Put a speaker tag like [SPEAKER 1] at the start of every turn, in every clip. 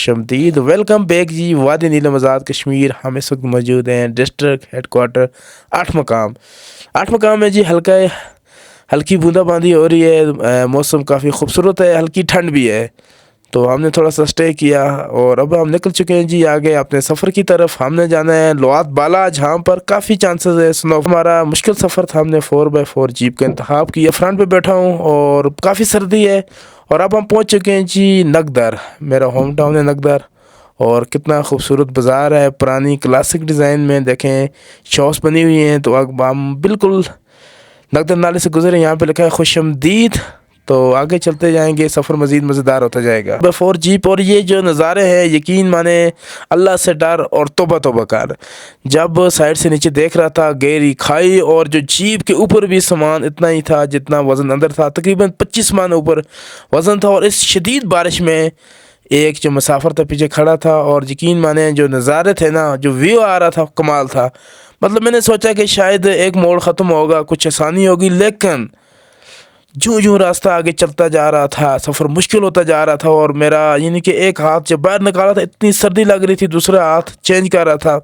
[SPEAKER 1] शमदीद welcome back जी। वादी नीलम आज़ाद कश्मीर। हम इस वक्त मौजूद हैं डिस्ट्रिक्ट हेडकोार्टर 8 मकाम में जी। हल्की बूंदाबांदी हो रही है, मौसम काफ़ी खूबसूरत है, हल्की ठंड भी है। तो हमने थोड़ा सा स्टे किया और अब हम निकल चुके हैं जी आगे अपने सफ़र की तरफ। हमने जाना है लोआत बाला, जहाँ पर काफ़ी चांसेस है स्नो। हमारा मुश्किल सफ़र था, हमने 4x4 जीप का इंतखाब किया। फ्रंट पे बैठा हूँ और काफ़ी सर्दी है। और अब हम पहुँच चुके हैं जी नगदर। मेरा होम टाउन है नगदर। और कितना खूबसूरत बाज़ार है, पुरानी क्लासिक डिज़ाइन में देखें शॉप्स बनी हुई हैं। तो अब हम बिल्कुल नगदर नाले से गुजरे, यहाँ पे लिखा है खुशामदीद। तो आगे चलते जाएंगे, सफ़र मज़ीद मज़ेदार होता जाएगा। 4 जीप और ये जो नज़ारे हैं, यकीन माने अल्लाह से डर और तौबा तौबा कर। जब साइड से नीचे देख रहा था, गहरी खाई और जो जीप के ऊपर भी सामान इतना ही था जितना वज़न अंदर था। तकरीबन 25 मन ऊपर वज़न था। और इस शदीद बारिश में एक जो मुसाफिर था पीछे खड़ा था, और यकीन माने जो नज़ारे थे ना, जो व्यू आ रहा था, कमाल था। मतलब मैंने सोचा कि शायद एक मोड़ ख़त्म होगा, कुछ आसानी होगी, लेकिन जो जो रास्ता आगे चलता जा रहा था, सफ़र मुश्किल होता जा रहा था। और मेरा यानी कि एक हाथ जब बाहर निकाला था, इतनी सर्दी लग रही थी, दूसरा हाथ चेंज कर रहा था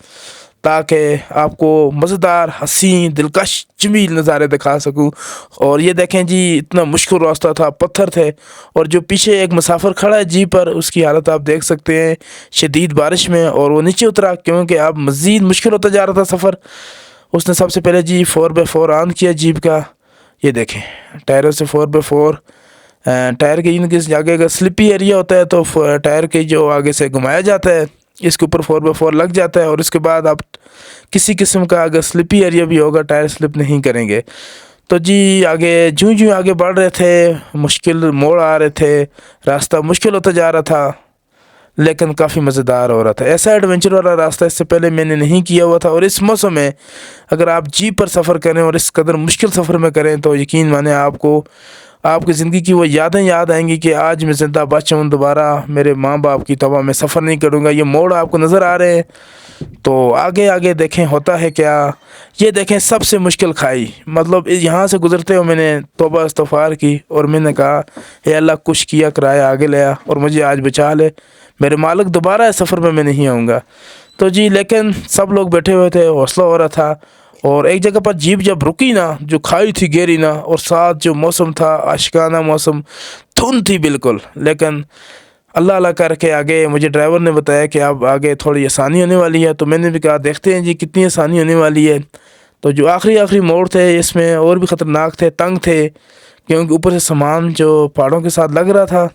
[SPEAKER 1] ताकि आपको मज़ेदार, हसीन, दिलकश, जमील नज़ारे दिखा सकूं। और ये देखें जी, इतना मुश्किल रास्ता था, पत्थर थे। और जो पीछे एक मुसाफिर खड़ा है जीप पर, उसकी हालत आप देख सकते हैं शदीद बारिश में। और वो नीचे उतरा क्योंकि अब मज़ीद मुश्किल होता जा रहा था सफ़र। उसने सबसे पहले जी 4x4 ऑन किया जीप का। ये देखें टायरों से 4x4 टायर के इनके आगे अगर स्लिपी एरिया होता है तो टायर के जो आगे से घुमाया जाता है, इसके ऊपर 4x4 लग जाता है। और इसके बाद आप किसी किस्म का अगर स्लिपी एरिया भी होगा, टायर स्लिप नहीं करेंगे। तो जी आगे जूं आगे बढ़ रहे थे, मुश्किल मोड़ आ रहे थे, रास्ता मुश्किल होता जा रहा था, लेकिन काफ़ी मज़ेदार हो रहा था। ऐसा एडवेंचर वाला रास्ता इससे पहले मैंने नहीं किया हुआ था। और इस मौसम में अगर आप जीप पर सफ़र करें और इस कदर मुश्किल सफ़र में करें, तो यकीन माने आपको आपकी ज़िंदगी की वो यादें याद आएंगी कि आज मैं ज़िंदा बचा हूँ, दोबारा मेरे माँ बाप की तबा मैं सफ़र नहीं करूँगा। ये मोड़ आपको नज़र आ रहे हैं, तो आगे आगे देखें होता है क्या। ये देखें सबसे मुश्किल खाई, मतलब यहाँ से गुज़रते हुए मैंने तौबा इस्तग़फ़ार की और मैंने कहा, हे अल्लाह, कुछ किया किराया आगे ले आ और मुझे आज बचा ले, मेरे मालिक दोबारा इस सफ़र में मैं नहीं आऊँगा। तो जी लेकिन सब लोग बैठे हुए थे, हौसला हो रहा था। और एक जगह पर जीप जब रुकी ना, जो खाई थी गहरी ना, और साथ जो मौसम था आशिकाना मौसम, धुंध थी बिल्कुल। लेकिन अल्लाह अल्लाह करके आगे मुझे ड्राइवर ने बताया कि अब आगे थोड़ी आसानी होने वाली है। तो मैंने भी कहा देखते हैं जी कितनी आसानी होने वाली है। तो जो आखिरी मोड़ थे इसमें और भी ख़तरनाक थे, तंग थे, क्योंकि ऊपर से सामान जो पहाड़ों के साथ लग रहा था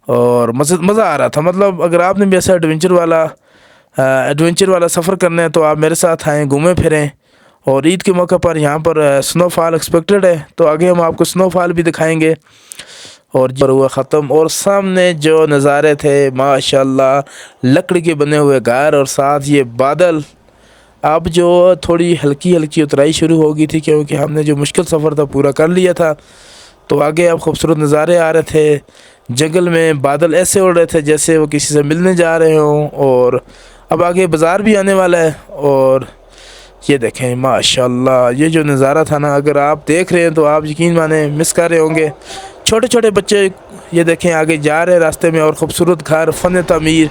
[SPEAKER 1] और मज़ा आ रहा था। मतलब अगर आपने भी ऐसा एडवेंचर वाला सफ़र करना है तो आप मेरे साथ आएँ, घूमें फिरें। और ईद के मौके पर यहाँ पर स्नोफॉल एक्सपेक्टेड है, तो आगे हम आपको स्नोफॉल भी दिखाएंगे। और जब हुआ ख़त्म, और सामने जो नज़ारे थे माशाल्लाह, लकड़ी के बने हुए घर और साथ ये बादल। अब जो थोड़ी हल्की हल्की उतराई शुरू हो गई थी, क्योंकि हमने जो मुश्किल सफ़र था पूरा कर लिया था। तो आगे अब खूबसूरत नज़ारे आ रहे थे, जंगल में बादल ऐसे उड़ रहे थे जैसे वो किसी से मिलने जा रहे हों। और अब आगे बाज़ार भी आने वाला है। और ये देखें माशाल्लाह, ये जो नज़ारा था ना, अगर आप देख रहे हैं तो आप यकीन माने मिस कर रहे होंगे। छोटे छोटे बच्चे ये देखें आगे जा रहे हैं रास्ते में, और ख़ूबसूरत घर, फ़न तामीर।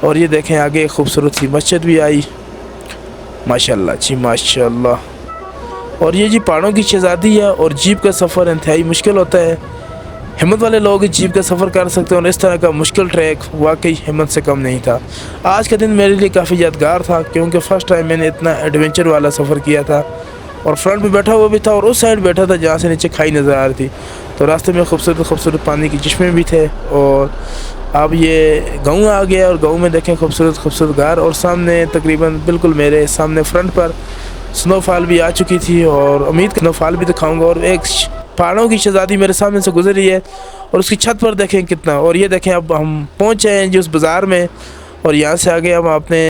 [SPEAKER 1] और ये देखें आगे खूबसूरत सी मस्जिद भी आई, माशाल्लाह जी माशाल्लाह। और ये जी पहाड़ों की शहज़ादी है, और जीप का सफ़र इंतहाई मुश्किल होता है। हिम्मत वाले लोग ही जीप का सफ़र कर सकते हैं, और इस तरह का मुश्किल ट्रैक वाकई हिम्मत से कम नहीं था। आज का दिन मेरे लिए काफ़ी यादगार था, क्योंकि फ़र्स्ट टाइम मैंने इतना एडवेंचर वाला सफ़र किया था। और फ्रंट पे बैठा हुआ भी था, और उस साइड बैठा था जहाँ से नीचे खाई नज़र आ रही थी। तो रास्ते में खूबसूरत पानी की चश्मे भी थे। और अब ये गाँव आ गया, और गाँव में देखें खूबसूरत घर, और सामने तकरीबन बिल्कुल मेरे सामने फ्रंट पर स्नोफॉल भी आ चुकी थी। और उम्मीद का स्नोफॉल भी दिखाऊँगा। और एक पहाड़ों की शहज़ादी मेरे सामने से गुजरी है, और उसकी छत पर देखें कितना। और ये देखें अब हम पहुँचे हैं जी उस बाज़ार में, और यहाँ से आगे हम अपने